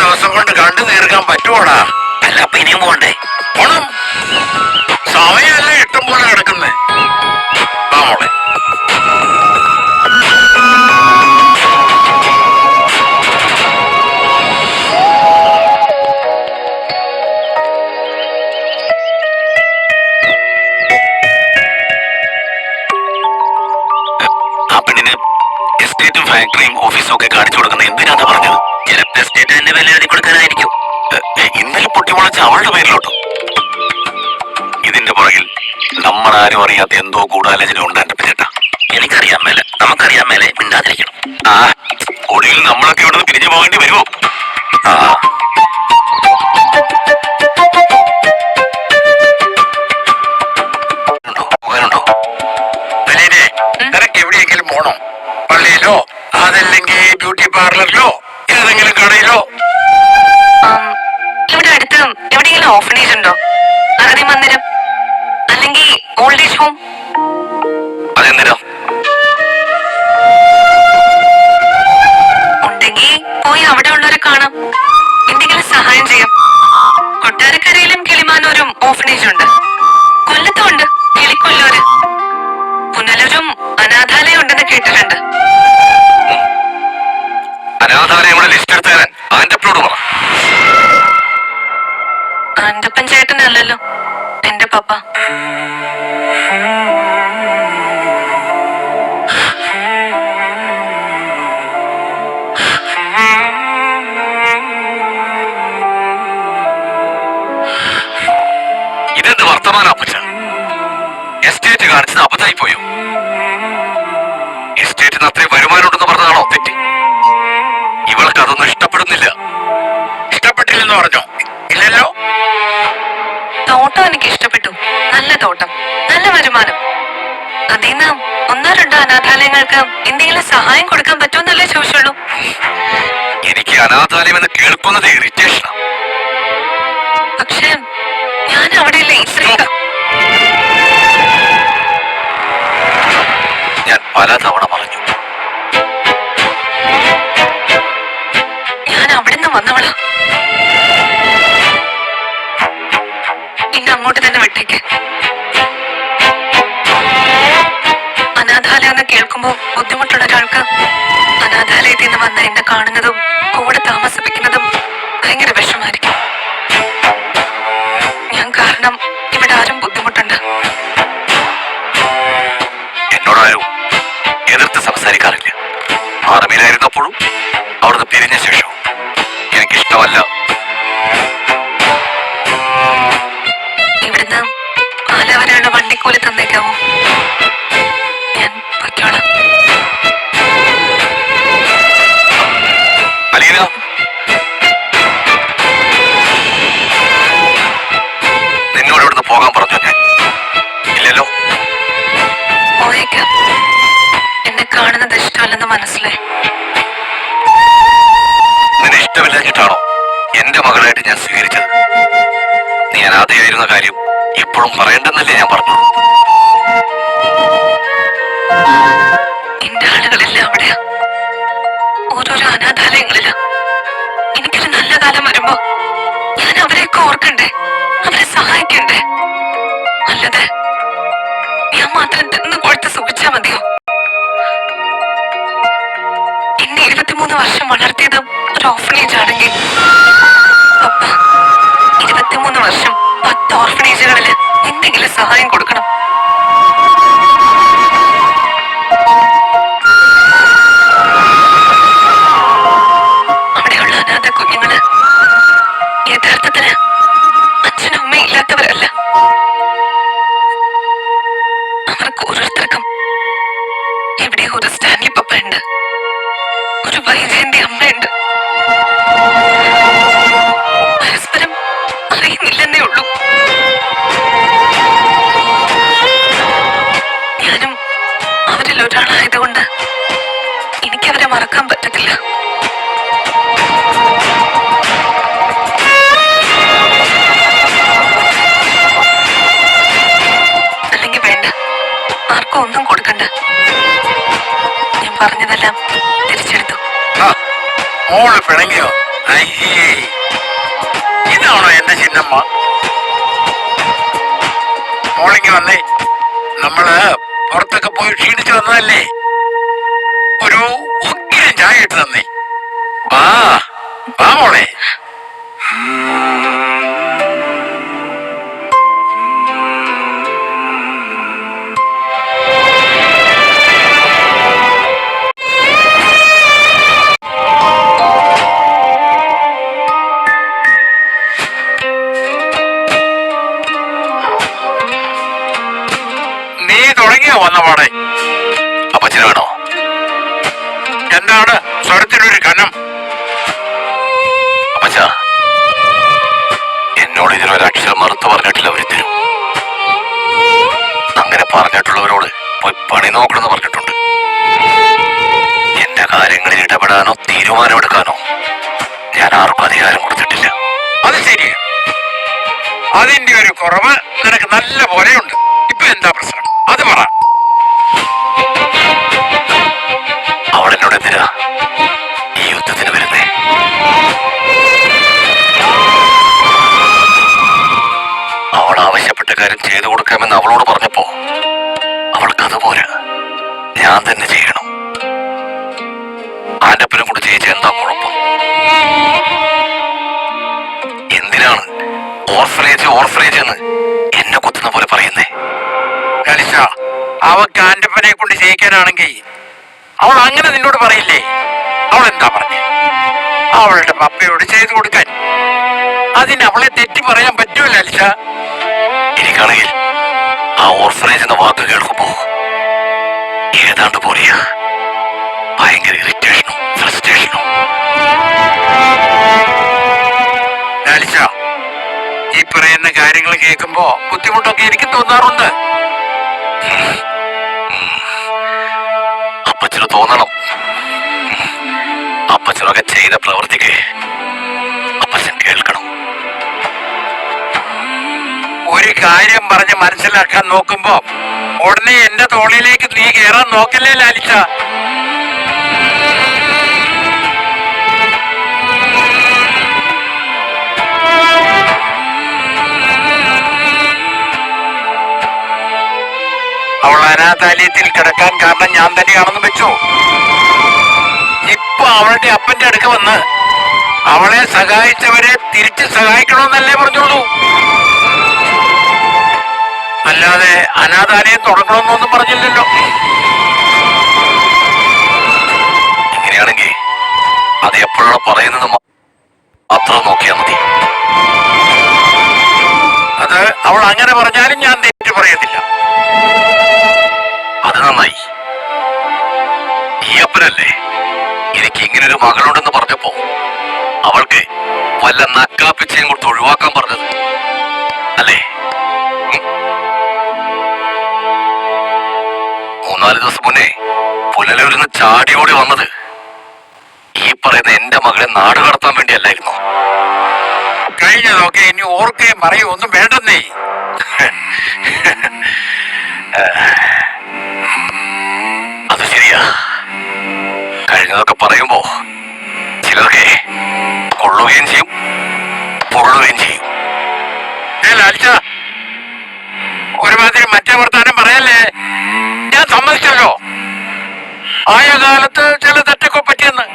ദിവസം കൊണ്ട് കണ്ടു തീർക്കാൻ പറ്റുമോടാ? അല്ല അപ്പൊ ഇനിയും പോണ്ടേ? പോണം. സമയമല്ലേ ഇഷ്ടം പോലെ കിടക്കുന്നേ. ആ മോളെ, ആ പെണ്ണിന് എസ്റ്റേറ്റും ഫാക്ടറിയും ഓഫീസും ഒക്കെ കാണിച്ചു കൊടുക്കുന്നത് എന്തിനാണ് പറഞ്ഞത്? ചിലപ്പോ എസ്റ്റേറ്റ് തന്നെ വില എഴുതി കൊടുക്കാനായിരിക്കും. ഇന്നലെ പൊട്ടിമുളച്ച അവളുടെ പേരിലോട്ടോ. ഇതിന്റെ പുറകിൽ നമ്മളാരും അറിയാത്ത എന്തോ ഗൂഢാലോചന ഉണ്ട് എന്റെ ചേട്ടാ. എനിക്കറിയാൻ മേലെ, നമുക്കറിയാൻ മേലെ മിണ്ടാതിരിക്കണം. ആ ഒടുവിൽ നമ്മളൊക്കെ ഇവിടെ നിന്ന് പിരിഞ്ഞു പോകേണ്ടി വരുമോ? ആ പോകാനുണ്ടോ? നിനക്ക് എവിടെയെങ്കിലും പോണോ? പള്ളിയിലോ അതല്ലെങ്കിൽ ബ്യൂട്ടി പാർലറിലോ ഏതെങ്കിലും കടയിലോ? ഇവിടെ അടുത്ത് എവിടെയെങ്കിലും ഓഫനേജ് ഉണ്ടോ? അഗതി മന്ദിരം അല്ലെങ്കിൽ ഓൾഡ് ഏജ് ഹോം? അതെന്തിനാ? ഉണ്ടെങ്കിൽ പോയി അവിടെ ഉള്ളവരെ കാണാം, എന്തെങ്കിലും സഹായം ചെയ്യാം. കൊട്ടാരക്കരയിലും കിളിമാനൂരും ഓഫനേജ് ഉണ്ട്, കൊല്ലത്തും ഉണ്ട് കിളിക്കൊല്ലൂര്, പുനലൂരും അനാഥാലയം ഉണ്ടെന്ന് കേട്ടിട്ടുണ്ട്. അനാഥാലയങ്ങളുടെ ലിസ്റ്റ് എടുത്ത് തരാൻ ആന്റപ്പനോട് പറ. ആന്റപ്പൻ ചേട്ടനല്ലല്ലോ എന്റെ പപ്പ. ഇതെന്ത് വർത്തമാനം അപ്പച്ച? എസ്റ്റേറ്റ് കാണിച്ചത് അബദ്ധമായി പോയോ? എസ്റ്റേറ്റിന് അത്രയും വരുമാനം ഉണ്ടെന്ന് പറഞ്ഞതാണോ തെറ്റി? ഇവൾക്ക് അതൊന്നും ഇഷ്ടപ്പെടുന്നില്ല. ഇഷ്ടപ്പെട്ടില്ലെന്ന് പറഞ്ഞോ? ഇല്ലല്ലോ. തോട്ടം എനിക്ക് ഇഷ്ടപ്പെട്ടു, നല്ല തോട്ടം, നല്ല വരുമാനം. അതിന്ന് ഒന്നോ രണ്ടോ അനാഥാലയങ്ങൾക്ക് എന്തെങ്കിലും സഹായം കൊടുക്കാൻ പറ്റുമെന്നല്ലേ ചോദിച്ചുള്ളൂ. എനിക്ക് അനാഥാലയം എന്ന് കേൾക്കുന്നത് ഇറിറ്റേഷനാ. പക്ഷെ ഞാൻ അവിടെയല്ലേ ഞാൻ പലതവണ പറഞ്ഞു. ഞാൻ അവിടെ നിന്ന് വന്നവളാ. പിന്നെ അങ്ങോട്ട് തന്നെ വിട്ടേക്ക്. അനാഥാലയം എന്ന് കേൾക്കുമ്പോ ബുദ്ധിമുട്ടുള്ള ഒരാൾക്ക് അനാഥാലയത്തിൽ നിന്ന് വന്ന് എന്നെ കാണുന്നതും കൂടെ താമസിപ്പിക്കുന്നതും ഭയങ്കര വിഷമായിരിക്കും. ഞാൻ കാരണം ഇവിടെ ആരും ബുദ്ധിമുട്ടുണ്ട്. എന്നോടാരും എതിർത്ത് സംസാരിക്കാറില്ല. ആർമിയിലായിരുന്നപ്പോഴും അവിടുന്ന് പിരിഞ്ഞ ശേഷവും എനിക്കിഷ്ടമല്ല. ഇവിടുന്ന് പാലവരെയുള്ള വണ്ടിക്കൂലി തന്നേക്കാവോ? ഞാൻ പൊയ്ക്കോളാം. അലീന, നിന്നോട് ഇവിടുന്ന് പോകാൻ പറഞ്ഞു ഞാൻ. ഇല്ലല്ലോ. പോയേക്കാം. എന്നെ കാണുന്നത് ഇഷ്ടമല്ലെന്ന് മനസ്സിലായി. നിന്നെ ഇഷ്ടമില്ലാഞ്ഞിട്ടാണോ എന്റെ മകളായിട്ട് ഞാൻ സ്വീകരിച്ചത്? നീ അനാഥയായിരുന്ന കാര്യം ഇപ്പോഴും പറയണ്ടെന്നല്ലേ ഞാൻ പറഞ്ഞു. എന്റെ ആളുകളെല്ലാം അവിടെയാ, ഓരോരോ അനാഥാലയങ്ങളിലാ. എനിക്കൊരു നല്ല കാലം വരുമ്പോ ഞാൻ അവരെയൊക്കെ ഓർക്കണ്ടേ, അവരെ സഹായിക്കണ്ടേ? അല്ലാതെ ഞാൻ മാത്രം തിന്നു കൊടുത്ത് സുഖിച്ചാ മതിയോ? എന്നെ 23 വർഷം വളർത്തിയതും ഒരു ഓർഫനേജ് ആണെങ്കിൽ പപ്പ 23 വർഷം 10 ഓർഫനേജുകളില് എന്തെങ്കിലും സഹായം കൊടുക്കണം. അവിടെയുള്ള അനാഥ കുഞ്ഞുങ്ങള് യഥാർത്ഥത്തില് അച്ഛനും അമ്മയും ഇല്ലാത്തവരല്ല. അവർക്ക് ഓരോരുത്തർക്കും എവിടെയോ ഒരു സ്റ്റാൻലി പപ്പ ഉണ്ട്, ഒരു വൈജയന്റെ അമ്മയുണ്ട്. പരസ്പരം അറിയുന്നില്ലെന്നേ ഉള്ളൂ. ഞാനും അവരിൽ ഒരാളായതുകൊണ്ട് എനിക്കവരെ മറക്കാൻ പറ്റത്തില്ല. അല്ലെങ്കിൽ വേണ്ട, ആർക്കും ഒന്നും കൊടുക്കണ്ട. ഞാൻ പറഞ്ഞതെല്ലാം തിരിച്ചെടുത്തു. മോള് പിണങ്ങിയോ? അയ്യേ, ഇതാണോ എന്റെ ചിന്നമ്മ? മോളിങ്ങി വന്നേ. നമ്മള് പുറത്തൊക്കെ പോയി ക്ഷീണിച്ചു വന്നതല്ലേ, ഒരു ഉഗ്രം ചായ ഇട്ട് തന്നേ. വാ വാ മോളെ. നീ തുടങ്ങിയോ വന്ന പാടെ? അപ്പച്ചന് വേണോ? എന്താണ് സ്വരത്തിനൊരു കനം? അപ്പച്ച, എന്നോട് ഇതിനൊരു അക്ഷരം മറുത്ത് പറഞ്ഞിട്ടില്ല ഒരുത്തരും. അങ്ങനെ പറഞ്ഞിട്ടുള്ളവരോട് പോയി പണി നോക്കണമെന്ന് പറഞ്ഞിട്ടുണ്ട്. എന്റെ കാര്യങ്ങളിൽ ഇടപെടാനോ തീരുമാനമെടുക്കാനോ ഞാൻ ആർക്കും അധികാരം കൊടുത്തിട്ടില്ല. അത് ശരിയാ, അതിന്റെ ഒരു കുറവ് നിനക്ക് നല്ല പോലെയുണ്ട്. ഇപ്പൊ എന്താ പ്രശ്നം അത് പറ. അവളെന്നോട് എന്തിനാ ഈ യുദ്ധത്തിന് വരുന്നേ? അവൾ ആവശ്യപ്പെട്ട കാര്യം ചെയ്തു കൊടുക്കാമെന്ന് അവളോട് പറഞ്ഞപ്പോ അവൾക്കത് പോരാ, ഞാൻ തന്നെ ചെയ്യണം. ആന്റപ്പനും കൂടെ ചെയ്യിച്ച എന്താ കുഴപ്പം? എന്തിനാണ് ഓർഫനേജ് ഓർഫനേജ് എന്ന് എന്നെ കുത്തുന്ന പോലെ പറയുന്നേ? കളിച്ച അവക്ക് ആന്റപ്പനെ കൊണ്ട് ജയിക്കാനാണെങ്കിൽ അവൾ അങ്ങനെ നിന്നോട് പറയില്ലേ? അവൾ എന്താ പറഞ്ഞേ? അവളുടെ പപ്പയോട് ചെയ്തു കൊടുക്കാൻ. അതിന് അവളെ തെറ്റി പറയാൻ പറ്റുമല്ലോ അലിച്ച. എനിക്കാണെങ്കിൽ ആ ഓർഫനേജ് എന്ന വാക്ക് കേൾക്കുമ്പോ ഏതാണ്ട് പോലെയാ, ഭയങ്കര ഇറിറ്റേഷനും ഫ്രസ്ട്രേഷനും. ലാലിച്ച, ഈ പറയുന്ന കാര്യങ്ങൾ കേൾക്കുമ്പോ ബുദ്ധിമുട്ടൊക്കെ എനിക്ക് തോന്നാറുണ്ട്. അപ്പച്ചന് തോന്നണം. അപ്പച്ചനൊക്കെ ചെയ്ത പ്രവൃത്തിക്ക് അപ്പച്ചൻ കേൾക്കണം. ഒരു കാര്യം പറഞ്ഞ് മനസ്സിലാക്കാൻ നോക്കുമ്പോ ഉടനെ എന്റെ തോളിലേക്ക് നീ കയറാൻ നോക്കല്ലേ ലാലിച്ച. അവൾ അനാഥാലയത്തിൽ കിടക്കാൻ കാരണം ഞാൻ തന്നെയാണെന്ന് വെച്ചോ. ഇപ്പൊ അവളുടെ അപ്പന്റെ അടുക്ക വന്ന് അവളെ സഹായിച്ചവരെ തിരിച്ച് സഹായിക്കണമെന്നല്ലേ പറഞ്ഞോളൂ. അല്ലാതെ അനാഥാലയം തുടങ്ങണമെന്നൊന്നും പറഞ്ഞില്ലല്ലോ. അങ്ങനെയാണെങ്കിൽ അത് എപ്പോഴാണ് പറയുന്നത് മാത്രം നോക്കിയാൽ മതി. അത് അവൾ അങ്ങനെ പറഞ്ഞാലും ഞാൻ തെറ്റ് പറയത്തില്ല. അത് നന്നായി. ഈ അപ്പനല്ലേ എനിക്ക് ഇങ്ങനൊരു മകളുണ്ടെന്ന് പറഞ്ഞപ്പോ അവൾക്ക് വല്ല നക്കാപ്പിച്ചയും കൊടുത്ത് ഒഴിവാക്കാൻ പറഞ്ഞത് അല്ലേ? 3-4 ദിവസം മുന്നേ പുലലൂരിന്ന് ചാടിയോടി വന്നത് ഈ പറയുന്ന എന്റെ മകളെ നാട് കടത്താൻ വേണ്ടിയല്ലായിരുന്നു. കഴിഞ്ഞതൊക്കെ ഇനി ഓർക്കുകയും പറയുകയും ഒന്നും വേണ്ടെന്നേ. അത് ശരിയാ. കഴിഞ്ഞതൊക്കെ പറയുമ്പോ ചിലർക്ക് കൊള്ളുകയും ചെയ്യും, പൊള്ളുകയും ചെയ്യും. ലാലിച്ച, ഒരുമാതിരി മറ്റേ വർത്താനം പറയല്ലേ. ഞാൻ സമ്മതിച്ചല്ലോ ആയ കാലത്ത് ചില തെറ്റൊക്കെ പറ്റിയെന്ന്.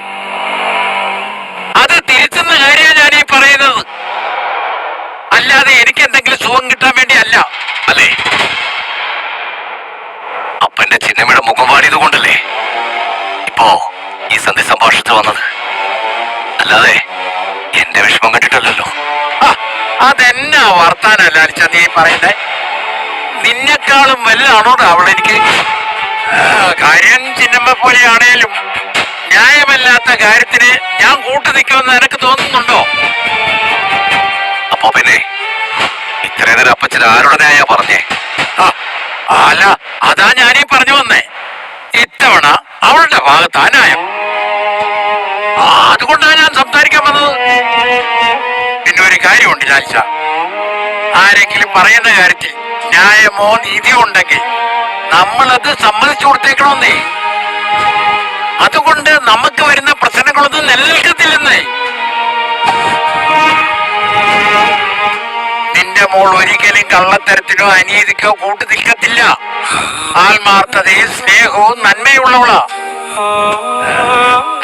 അത് തിരുത്തുന്ന കാര്യമാണ് ഞാൻ ഈ പറയുന്നത്, അല്ലാതെ എനിക്ക് എന്തെങ്കിലും സുഖം കിട്ടാൻ വേണ്ടി അല്ല. അല്ലേ? അപ്പന്റെ ചിന്നമ്മയുടെ മുഖം വാടിയത് കൊണ്ടല്ലേ ഇപ്പോ ഈ സന്ധി സംഭാഷണത്തിൽ വന്നത്, അല്ലാതെ എന്റെ വിഷമം കണ്ടിട്ടല്ലോ. അതെന്നാ വർത്താനല്ല അലിച്ച നീ പറയുന്നേ? നിന്നെക്കാളും വലുതാണോ അവളെനിക്ക്? കാര്യം ചിന്നമ്മ പോലെയാണേലും ന്യായമല്ലാത്ത കാര്യത്തിന് ഞാൻ കൂട്ടു നിൽക്കുമെന്ന് നിനക്ക് തോന്നുന്നുണ്ടോ? അപ്പൊ പിന്നെ ഇത്രയും നേരം അപ്പച്ചൻ ആരുടെ ന്യായ പറഞ്ഞേ? അല്ല, അതാ ഞാനീ പറഞ്ഞു വന്നേ. ഇത്തവണ അവളുടെ ഭാഗത്താ ന്യായം. അതുകൊണ്ടാണ് ഞാൻ സംസാരിക്കാൻ വന്നത്. പിന്നെ ഒരു കാര്യമുണ്ട് ലാലിച്ച, ആരെങ്കിലും പറയുന്ന കാര്യത്തിൽ ന്യായമോ നീതിയോ ഉണ്ടെങ്കിൽ നമ്മളത് സമ്മതിച്ചു കൊടുത്തേക്കണമെന്നേ. അതുകൊണ്ട് നമുക്ക് വരുന്ന പ്രശ്നങ്ങളൊന്നും നിലനിൽക്കത്തില്ലെന്നേ. അവൾ ഒരിക്കലും കള്ളത്തരത്തിലോ അനീതിക്കോ കൂട്ടു നിൽക്കത്തില്ല. ആത്മാർത്ഥതയും സ്നേഹവും നന്മയുള്ളവളാ.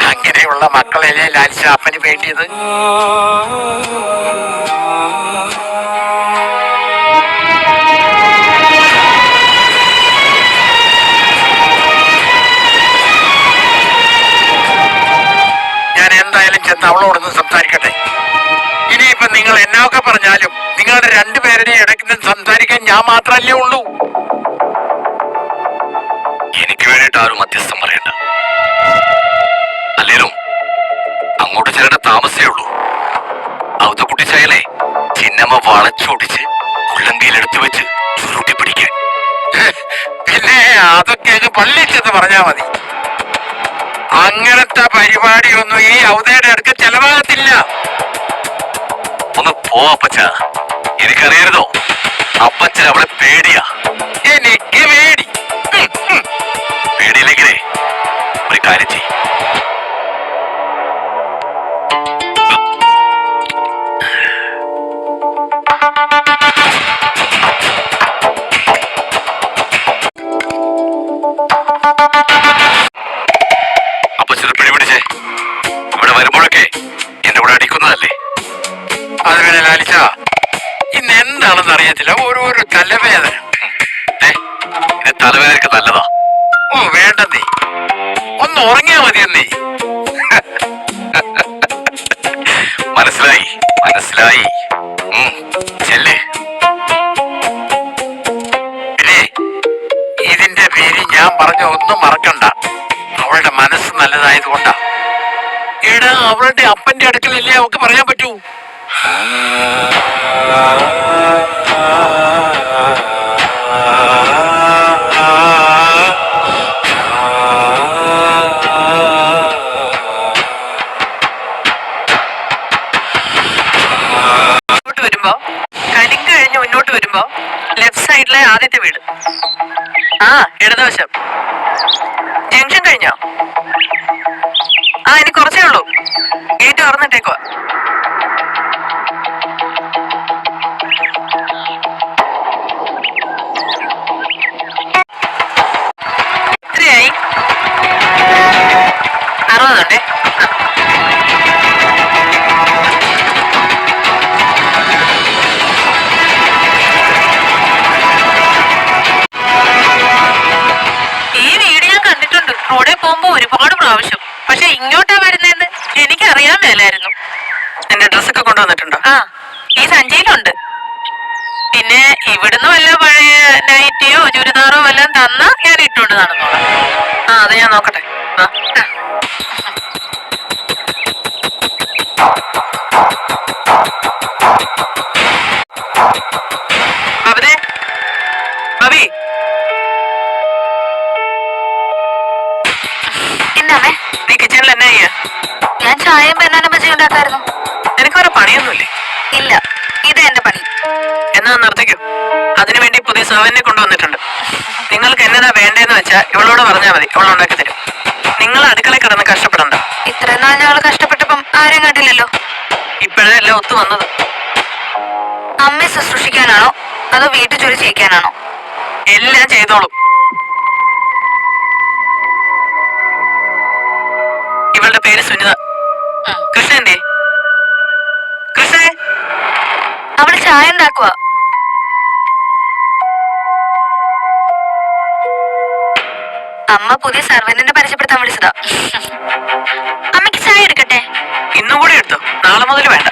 അങ്ങനെയുള്ള മക്കളല്ലേ ലാൽഷ അപ്പന് വേണ്ടിയത്. ഞാൻ എന്തായാലും ചെന്ന് അവളോടൊന്ന് സംസാരിക്കട്ടെ. ഇനിയിപ്പൊ നിങ്ങൾ എന്നൊക്കെ പറഞ്ഞാലും നിങ്ങളുടെ രണ്ടുപേരുടെയും ഇടയ്ക്ക് സംസാരിക്കാൻ ഞാൻ മാത്രമല്ലേ ഉള്ളൂ. എനിക്ക് വേണ്ടിയിട്ട് ആരും മധ്യസ്ഥം പറയണ്ട. അല്ലേലും അങ്ങോട്ട് ചിലരുടെ താമസേ ഉള്ളൂ. അവത്തെ കുട്ടിച്ചായാലേ ചിന്നമ്മ വളച്ചൊടിച്ച് ഉള്ളങ്കയിലെടുത്ത് വെച്ച് ചുരുട്ടി പിടിക്കാൻ. പിന്നെ അതൊക്കെ അങ്ങ് പള്ളി ചെന്ന് പറഞ്ഞാ മതി. അങ്ങനത്തെ പരിപാടിയൊന്നും ഈ അവതയുടെ അടുത്ത് ചെലവാകത്തില്ല. ഒന്ന് പോ അപ്പച്ച. എനിക്കറിയരുതോ അപ്പച്ചൻ അവളെ പേടിയാ. എനിക്ക് പേടി. പേടിയില്ലെങ്കിലേ ഒരു കാര്യം ചെയ്യും. അപ്പച്ചനെ പിടിപിടിച്ചേ. ഇവിടെ വരുമ്പോഴൊക്കെ എന്റെ കൂടെ അടിക്കുന്നതല്ലേ. അതുപോലെ ലാലിച്ച ഇന്ന് എന്താണെന്ന് അറിയത്തില്ല, ഓരോരോ തലവേദന. ഇത് തലവേദനക്ക് നല്ലതാ. ഓ വേണ്ടതേ, ഒന്ന് ഉറങ്ങിയാ മതിയെന്നേ. മനസ്സിലായി മനസ്സിലായി. ചെല്ലേ. പിന്നെ ഇതിന്റെ പേര് ഞാൻ പറഞ്ഞ ഒന്നും മറക്കണ്ട. അവളുടെ മനസ്സ് നല്ലതായതുകൊണ്ടാ. എടാ, അവളുടെ അപ്പന്റെ അടുക്കലല്ലേ അവൾക്ക് പറയാൻ പറ്റൂ. വരുമ്പോ കലിങ്ക് കഴിഞ്ഞ് മുന്നോട്ട് വരുമ്പോ ലെഫ്റ്റ് സൈഡിലെ ആദ്യത്തെ വീട്. ആ ഇടതുവശം. ജംഗ്ഷൻ കഴിഞ്ഞോ? ആ ഇനി കുറച്ചേ ഉള്ളൂ. ഗേറ്റ് തുറന്നിട്ടേക്കുവാ. എത്രയായി? 60 ഉണ്ടേ. റോഡിൽ പോകുമ്പോ ഒരുപാട് പ്രാവശ്യം. പക്ഷെ ഇങ്ങോട്ടാ വരുന്നതെന്ന് എനിക്കറിയാൻ മേലായിരുന്നു. എന്റെ ഡ്രസ്സൊക്കെ കൊണ്ടുവന്നിട്ടുണ്ടോ? ആ, ഈ സഞ്ചിയിലുണ്ട്. പിന്നെ ഇവിടുന്ന് വല്ല പഴയ നൈറ്റിയോ ചുരിദാറോ വല്ലതും തന്നാ ഞാൻ ഇട്ടുകൊണ്ട് നടന്നോളാം. ആ, അത് ഞാൻ നോക്കട്ടെ. അവിടെ ബബി, നീ കിച്ചണിൽ എന്നാ ചെയ്യാ? ഞാൻ ചായയും ബനാന ബജി ഉണ്ടാക്കായിരുന്നു. നിനക്ക് വേറെ പണിയൊന്നുമില്ലേ? ഇല്ല, ഇത് എന്റെ പണി. എന്നാ നിർത്തിക്കോ. അതിനുവേണ്ടി പുതിയ സെർവന്റിനെ കൊണ്ടുവന്നിട്ടുണ്ട്. നിങ്ങൾക്ക് എന്നതാ വേണ്ടേന്ന് വെച്ചാ ഇവളോട് പറഞ്ഞാൽ മതി, അവൾ ഉണ്ടാക്കി തരും. നിങ്ങൾ അടുക്കളയിൽ കിടന്ന് കഷ്ടപ്പെടണ്ട. ഇത്രയും നാൾ ഞങ്ങൾ കഷ്ടപ്പെട്ടപ്പം ആരെയും കണ്ടില്ലല്ലോ. ഇപ്പോഴെല്ലാം ഒത്തു വന്നത്. അമ്മയെ ശുശ്രൂഷിക്കാനാണോ അതോ വീട്ടു ജോലി ചെയ്യിക്കാനാണോ? എല്ലാം ചെയ്തോളും. ഇവളുടെ പേര് സുനിത. കൃഷ്ണന്റെ കൃഷ്ണ അവള് ചായ ഉണ്ടാക്കുക. അമ്മ പുതിയ സർവന്റിനെ പരിചയപ്പെടുത്താൻ വിളിച്ചതാ. അമ്മയ്ക്ക് ചായ എടുക്കട്ടെ? ഇന്നും കൂടി എടുത്തോ, നാളെ മുതൽ വേണ്ട.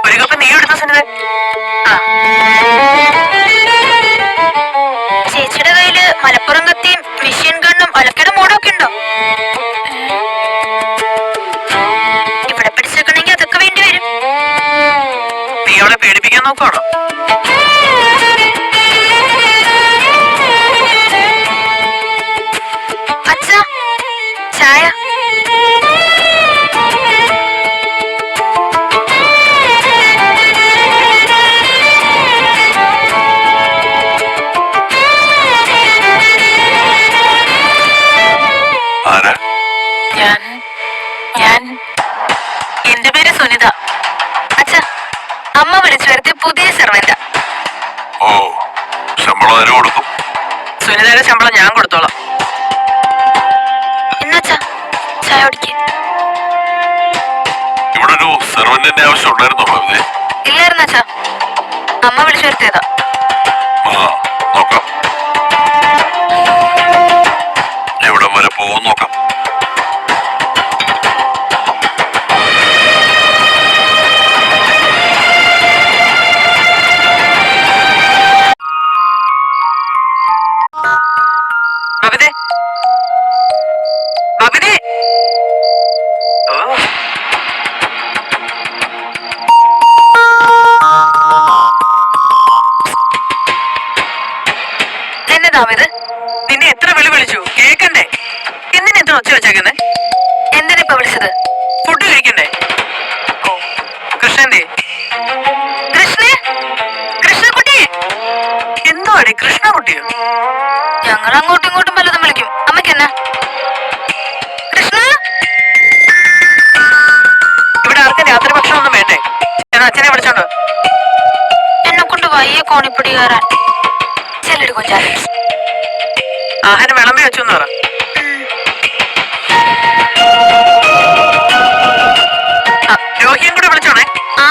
ഒരു കപ്പ് നീ എടുത്ത സുനിത. ചേച്ചിയുടെ കയ്യില് മലപ്പുറം കത്തിയും മിഷ്യൻ ഗണ്ണും ഒലക്കയുടെ മൂടൊക്കെ ഉണ്ടോ? ഇവിടെ പിടിച്ചേക്കണെങ്കിൽ അതൊക്കെ വേണ്ടി വരും. നീ അവളെ പേടിപ്പിക്കാൻ നോക്കാണോ? അച്ഛാ, ചായ. വിളിച്ചു വരുത്തിയ പുതിയ സെർവന്റ്. ഓ, ശമ്പളം ആരും കൊടുക്കും? സുനിതയുടെ ശമ്പളം ഞാൻ കൊടുത്തോളാം. എന്നാച്ചാ ചായ കുടിക്ക്. ഇവിടെ ഒരു സെർവന്റിന്റെ ആവശ്യം ഉണ്ടായിരുന്നുള്ളൂ. ഇല്ലായിരുന്നാച്ചാ, അമ്മ വിളിച്ചു വരുത്തിയതാ. നോക്കാം, എവിടം വരെ പോകും നോക്കാം. നിന്നെ എത്ര വിളി വിളിച്ചു കേക്കണ്ടേ? എന്തിനാ എത്ര ഒച്ച വെച്ചേക്കുന്നേ? എന്തിനിപ്പ വിളിച്ചത്? ഫുഡ് കഴിക്കണ്ടേ? കൃഷ്ണന്റെ കൃഷ്ണേ, കൃഷ്ണക്കുട്ടി. എന്തുവാടി കൃഷ്ണക്കുട്ടിയോ? ഞങ്ങൾ അങ്ങോട്ടും ഇങ്ങോട്ടും പലതും വിളിക്കും. അമ്മയ്ക്ക് എന്നാ? കൃഷ്ണ, ഇവിടെ ആർക്കും രാത്രി ഭക്ഷണം ഒന്നും വേണ്ടേ? ഞാൻ അച്ഛനെ വിളിച്ചോണ്ടോ? എന്നെ കൊണ്ട് വയ്യ കോണിപ്പൊടി കയറാൻ. ചെല്ലടി കൊഞ്ചാലി. ആഹാരം വിളമ്പി വെച്ചു എന്ന് പറ. രോഹിയും കൂടെ വിളിച്ചോണേ. ആ,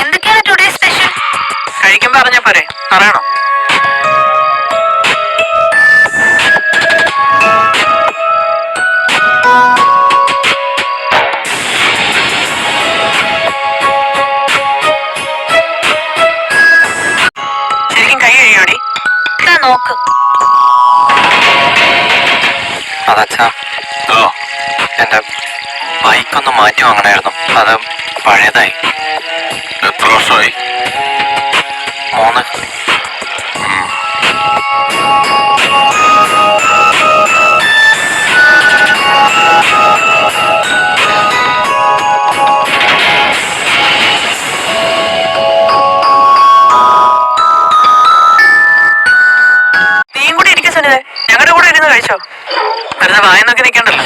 എന്തൊക്കെയാണ് ടുഡേ സ്പെഷ്യൽ? കഴിക്കുമ്പോ പറഞ്ഞാ പോരെ, പറയണോ? നോക്ക്. അതച്ഛാ, എന്റെ ബൈക്കൊന്ന് മാറ്റി വാങ്ങണായിരുന്നു. അത് പഴയതായി. എത്ര വർഷമായി? 3. ഞങ്ങളുടെ കൂടെ ഇരുന്ന് കഴിച്ചോ? വെറുതെ വായനൊക്കെ നിൽക്കണ്ടല്ലോ.